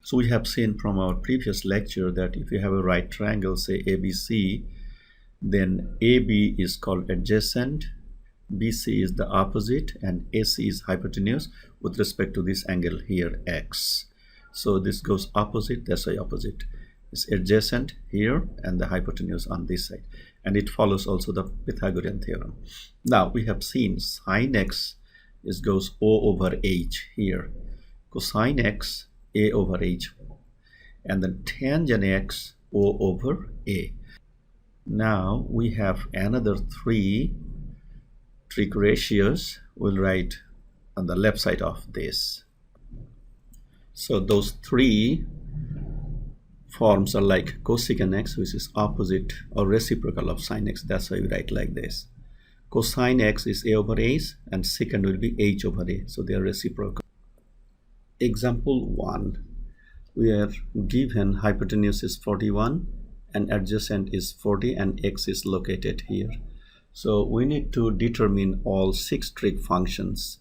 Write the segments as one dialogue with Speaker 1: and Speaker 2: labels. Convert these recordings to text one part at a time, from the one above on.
Speaker 1: So we have seen from our previous lecture that if you have a right triangle, say ABC, then AB is called adjacent, BC is the opposite, and AC is hypotenuse with respect to this angle here, X. So this goes opposite, that's why opposite. It's adjacent here and the hypotenuse on this side. And it follows also the Pythagorean theorem. Now we have seen sine X goes O over H here. Cosine X, A over H. And then tangent X, O over A. Now we have another three trig ratios. We'll write on the left side of this. So those three forms are like cosecant x, which is opposite or reciprocal of sine x. That's why we write like this. Cosine x is A over H and secant will be H over A. So they are reciprocal. Example 1. We are given hypotenuse is 41 and adjacent is 40 and x is located here. So we need to determine all 6 trig functions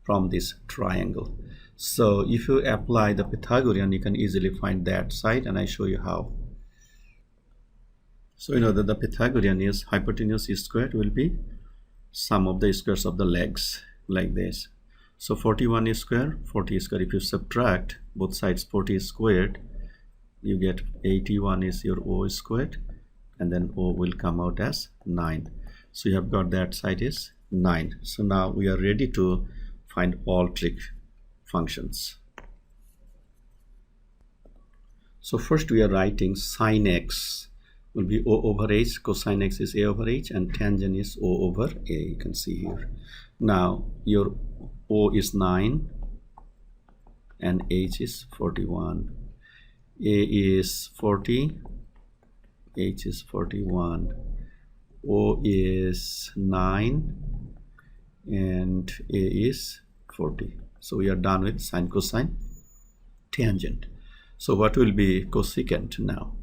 Speaker 1: from this triangle. So if you apply the Pythagorean, you can easily find that side, and I show you how. So you know that the Pythagorean is hypotenuse squared will be sum of the squares of the legs, like this. So 41 is square, 40 is square. If you subtract both sides 40 is squared, you get 81 is your O squared, and then O will come out as 9. So you have got that side is 9. So now we are ready to find all trig functions. So first we are writing sine x will be O over H, cosine x is A over H, and tangent is O over A. You can see here. Now your O is 9 and H is 41. A is 40, H is 41. O is 9 and A is 40. So we are done with sine, cosine, tangent. So what will be cosecant now?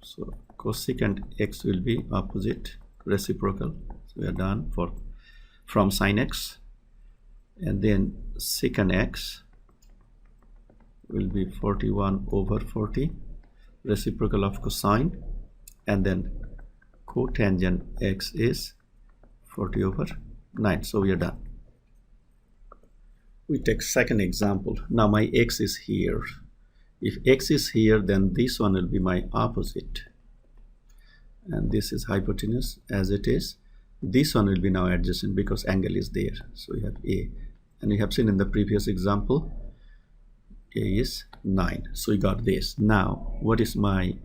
Speaker 1: So cosecant x will be opposite, reciprocal. So we are done from sine x. And then secant x will be 41 over 40, reciprocal of cosine. And then cotangent x is 40 over 9. So we are done. We take second example. Now my x is here. If x is here, then this one will be my opposite. And this is hypotenuse as it is. This one will be now adjacent because angle is there. So we have A. And we have seen in the previous example, A is 9. So we got this. Now, what is my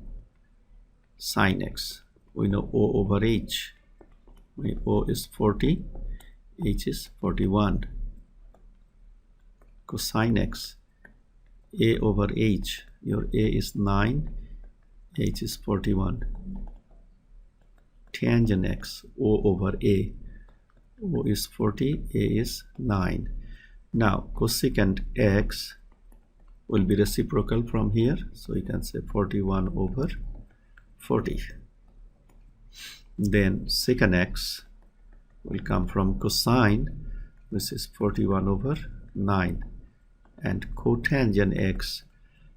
Speaker 1: sine x? We know O over H. My O is 40, H is 41. Cosine x, A over H, your A is 9, H is 41. Tangent x, O over A, O is 40, A is 9. Now cosecant x will be reciprocal from here, so you can say 41 over 40. Then secant x will come from cosine, which is 41 over 9. And cotangent x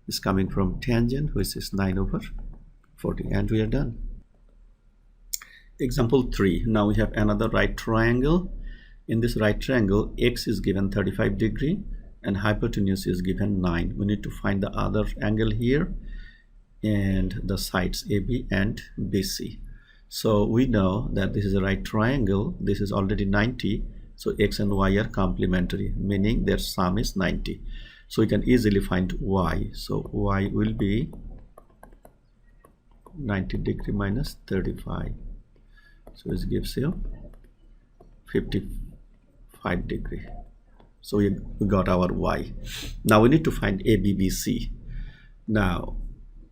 Speaker 1: is coming from tangent, which is 9 over 40. And we are done. Example 3. Now we have another right triangle. In this right triangle, x is given 35 degree and hypotenuse is given 9. We need to find the other angle here and the sides AB and BC. So we know that this is a right triangle. This is already 90. So x and y are complementary, meaning their sum is 90. So we can easily find y. So y will be 90 degree minus 35. So this gives you 55 degree. So we got our y. Now we need to find ABBC. Now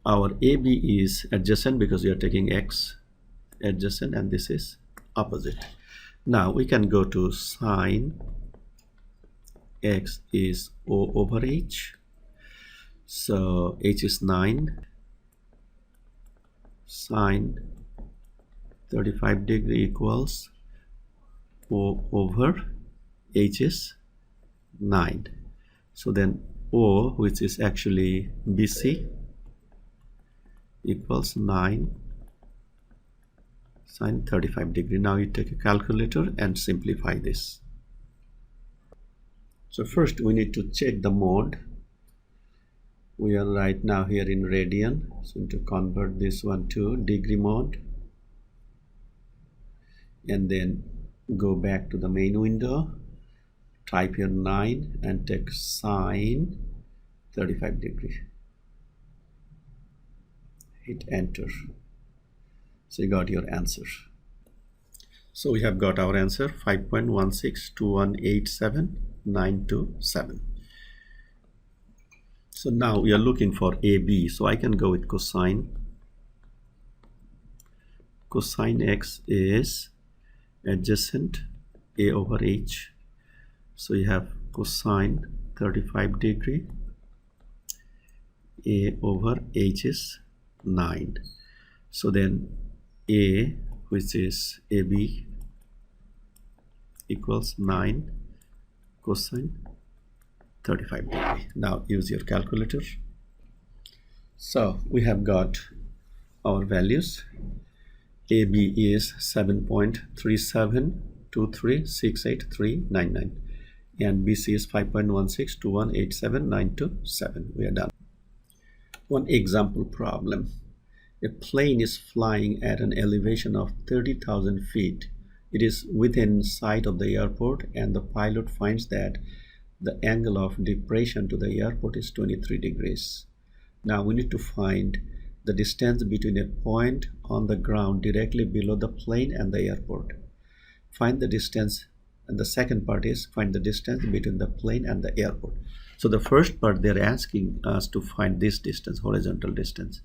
Speaker 1: our AB is adjacent because we are taking x adjacent and this is opposite. Now we can go to sine x is O over H. So H is 9. Sine 35 degree equals O over H is 9. So then O, which is actually BC, equals 9 sine 35 degree. Now you take a calculator and simplify this. So first we need to check the mode. We are right now here in radian, so to convert this one to degree mode, and then go back to the main window, type here 9 and take sine 35 degree, hit enter. So you got your answer. So we have got our answer, 5.162187927. So now we are looking for AB, so I can go with cosine. Cosine x is adjacent A over h. So you have cosine 35 degree, A over h is 9. So then A, which is AB, equals 9 cosine 35 degree. Now use your calculator. So we have got our values. AB is 7.372368399 and BC is 5.162187927. We are done. One example problem. A plane is flying at an elevation of 30,000 feet. It is within sight of the airport, and the pilot finds that the angle of depression to the airport is 23 degrees. Now we need to find the distance between a point on the ground directly below the plane and the airport. Find the distance, and the second part is find the distance between the plane and the airport. So the first part, they're asking us to find this distance, horizontal distance.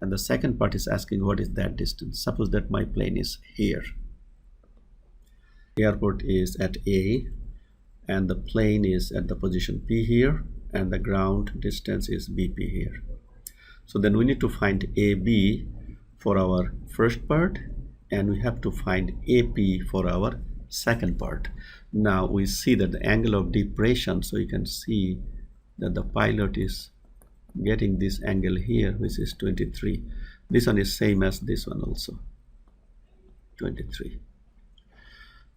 Speaker 1: And the second part is asking what is that distance. Suppose that my plane is here. The airport is at A, and the plane is at the position P here, and the ground distance is BP here. So then we need to find AB for our first part, and we have to find AP for our second part. Now we see that the angle of depression, so you can see that the pilot is getting this angle here, which is 23. This one is same as this one also, 23.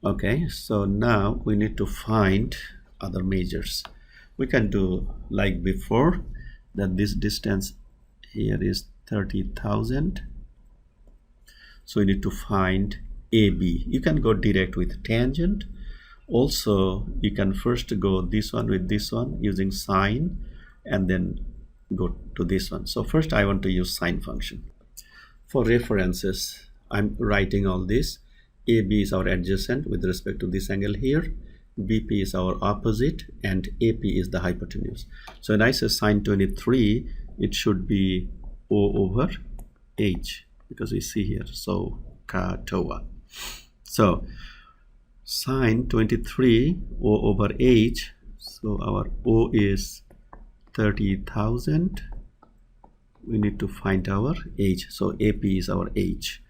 Speaker 1: Okay, so now we need to find other measures. We can do like before, that this distance here is 30,000. So we need to find AB. You can go direct with tangent. Also, you can first go this one with this one using sine, and then go to this one. So first I want to use sine function. For references, I'm writing all this. AB is our adjacent with respect to this angle here. BP is our opposite, and AP is the hypotenuse. So when I say sine 23, it should be O over H, because we see here, so katoa. So sine 23 O over H, so our O is 30,000. We need to find our H, so AP is our H.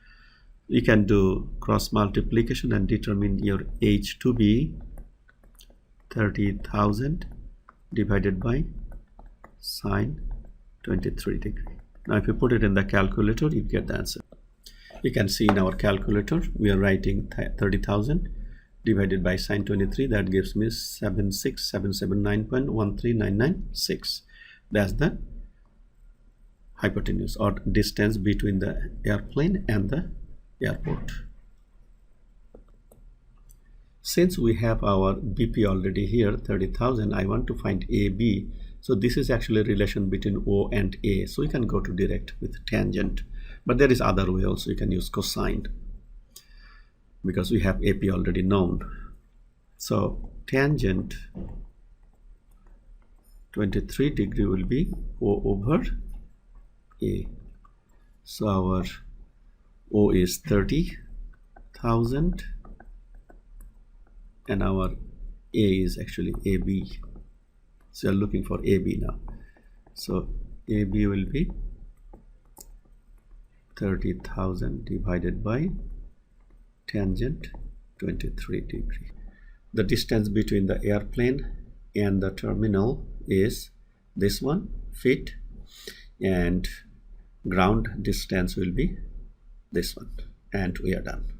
Speaker 1: You can do cross multiplication and determine your H to be 30,000 divided by sine 23 degree. Now if you put it in the calculator, you get the answer. You can see in our calculator, we are writing 30,000 divided by sine 23. That gives me 76779.13996. That's the hypotenuse or distance between the airplane and the airport. Since we have our BP already here, 30,000, I want to find AB. So this is actually a relation between O and A. So you can go to direct with tangent, but there is other way also. You can use cosine because we have AP already known. So tangent 23 degree will be O over A. So our O is 30,000 and our A is actually AB. So you're looking for AB now. So AB will be 30,000 divided by tangent 23 degree. The distance between the airplane and the terminal is this one feet, and ground distance will be this one, and we are done.